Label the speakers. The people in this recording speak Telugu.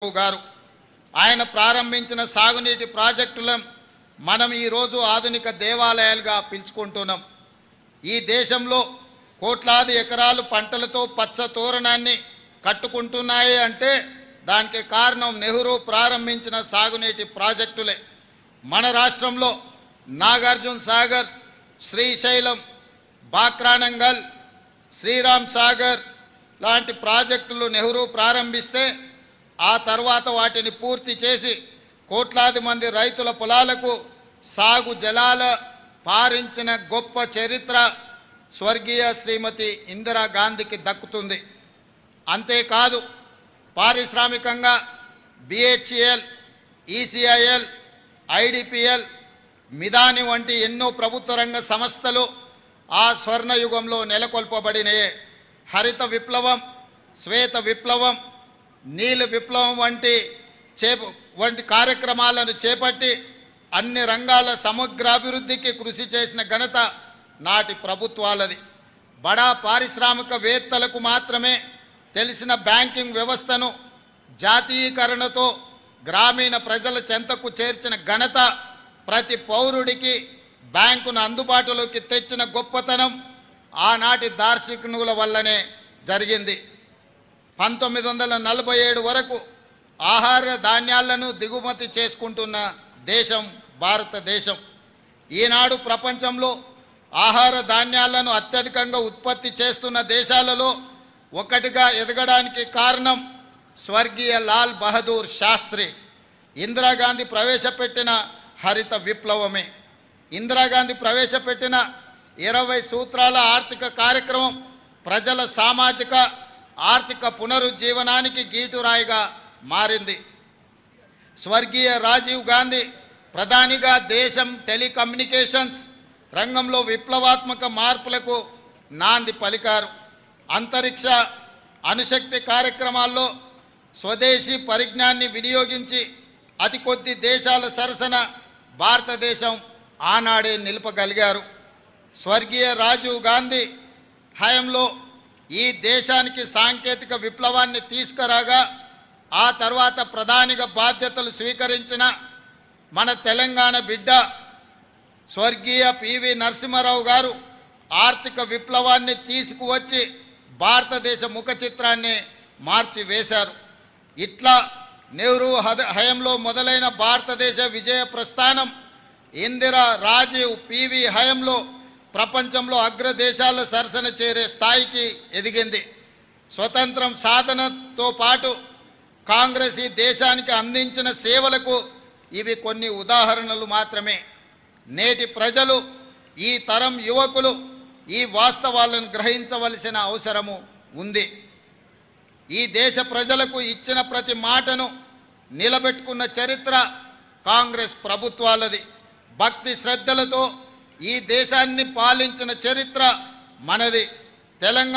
Speaker 1: గారు ఆయన ప్రారంభించిన సాగునీటి ప్రాజెక్టులను మనం ఈ రోజు ఆధునిక దేవాలయాలుగా పిలుచుకుంటున్నాం. ఈ దేశంలో కోట్లాది ఎకరాలు పంటలతో పచ్చ తోరణాన్ని కట్టుకుంటున్నాయి అంటే దానికి కారణం నెహ్రూ ప్రారంభించిన సాగునీటి ప్రాజెక్టులే. మన రాష్ట్రంలో నాగార్జున సాగర్, శ్రీశైలం, బాక్రానంగల్, శ్రీరామ్ సాగర్ లాంటి ప్రాజెక్టులు నెహ్రూ ప్రారంభిస్తే ఆ తర్వాత వాటిని పూర్తి చేసి కోట్లాది మంది రైతుల పొలాలకు సాగు జలాల పారించిన గొప్ప చరిత్ర స్వర్గీయ శ్రీమతి ఇందిరాగాంధీకి దక్కుతుంది. అంతేకాదు పారిశ్రామికంగా BHEL, ECIL, IDPL, మిదాని వంటి ఎన్నో ప్రభుత్వ రంగ సంస్థలు ఆ స్వర్ణయుగంలో నెలకొల్పబడినాయే. హరిత విప్లవం, శ్వేత విప్లవం, నీల విప్లవం వంటి కార్యక్రమాలను చేపట్టి అన్ని రంగాల సమగ్రాభివృద్ధికి కృషి చేసిన ఘనత నాటి ప్రభుత్వాలది. బడా పారిశ్రామికవేత్తలకు మాత్రమే తెలిసిన బ్యాంకింగ్ వ్యవస్థను జాతీయీకరణతో గ్రామీణ ప్రజల చెంతకు చేర్చిన ఘనత, ప్రతి పౌరుడికి బ్యాంకును అందుబాటులోకి తెచ్చిన గొప్పతనం ఆనాటి దార్శనికుల వల్లనే జరిగింది. 1947 వరకు ఆహార ధాన్యాలను దిగుమతి చేసుకుంటున్న దేశం భారతదేశం. ఈనాడు ప్రపంచంలో ఆహార ధాన్యాలను అత్యధికంగా ఉత్పత్తి చేస్తున్న దేశాలలో ఒకటిగా ఎదగడానికి కారణం స్వర్గీయ లాల్ బహదూర్ శాస్త్రి, ఇందిరాగాంధీ ప్రవేశపెట్టిన హరిత విప్లవమే. ఇందిరాగాంధీ ప్రవేశపెట్టిన 20 సూత్రాల ఆర్థిక కార్యక్రమం ప్రజల సామాజిక ఆర్థిక పునరుజ్జీవనానికి గీటురాయిగా మారింది. స్వర్గీయ రాజీవ్ గాంధీ ప్రధానిగా దేశం టెలికమ్యూనికేషన్స్ రంగంలో విప్లవాత్మక మార్పులకు నాంది పలికారు. అంతరిక్ష అణుశక్తి కార్యక్రమాల్లో స్వదేశీ పరిజ్ఞాన్ని వినియోగించి అతి కొద్ది దేశాల సరసన భారతదేశం ఆనాడే నిలపగలిగారు. స్వర్గీయ రాజీవ్ గాంధీ హయాంలో ఈ దేశానికి సాంకేతిక విప్లవాన్ని తీసుకురాగా ఆ తర్వాత ప్రధానిగా బాధ్యతలు స్వీకరించిన మన తెలంగాణ బిడ్డ స్వర్గీయ PV నరసింహారావు గారు ఆర్థిక విప్లవాన్ని తీసుకువచ్చి భారతదేశ ముఖ చిత్రాన్ని మార్చివేశారు. ఇట్లా నెహ్రూ హయాంలో మొదలైన భారతదేశ విజయ ప్రస్థానం ఇందిరా, రాజీవ్, PV హయాంలో ప్రపంచంలో అగ్రదేశాల సరసన చేరే స్థాయికి ఎదిగింది. స్వతంత్రం సాధనతో పాటు కాంగ్రెస్ ఈ దేశానికి అందించిన సేవలకు ఇవి కొన్ని ఉదాహరణలు మాత్రమే. నేటి ప్రజలు, ఈ తరం యువకులు ఈ వాస్తవాలను గ్రహించవలసిన అవసరము ఉంది. ఈ దేశ ప్రజలకు ఇచ్చిన ప్రతి మాటను నిలబెట్టుకున్న చరిత్ర కాంగ్రెస్ ప్రభుత్వాలది. భక్తి శ్రద్ధలతో ఈ దేశాన్ని పాలించిన చరిత్ర మనది. తెలంగాణ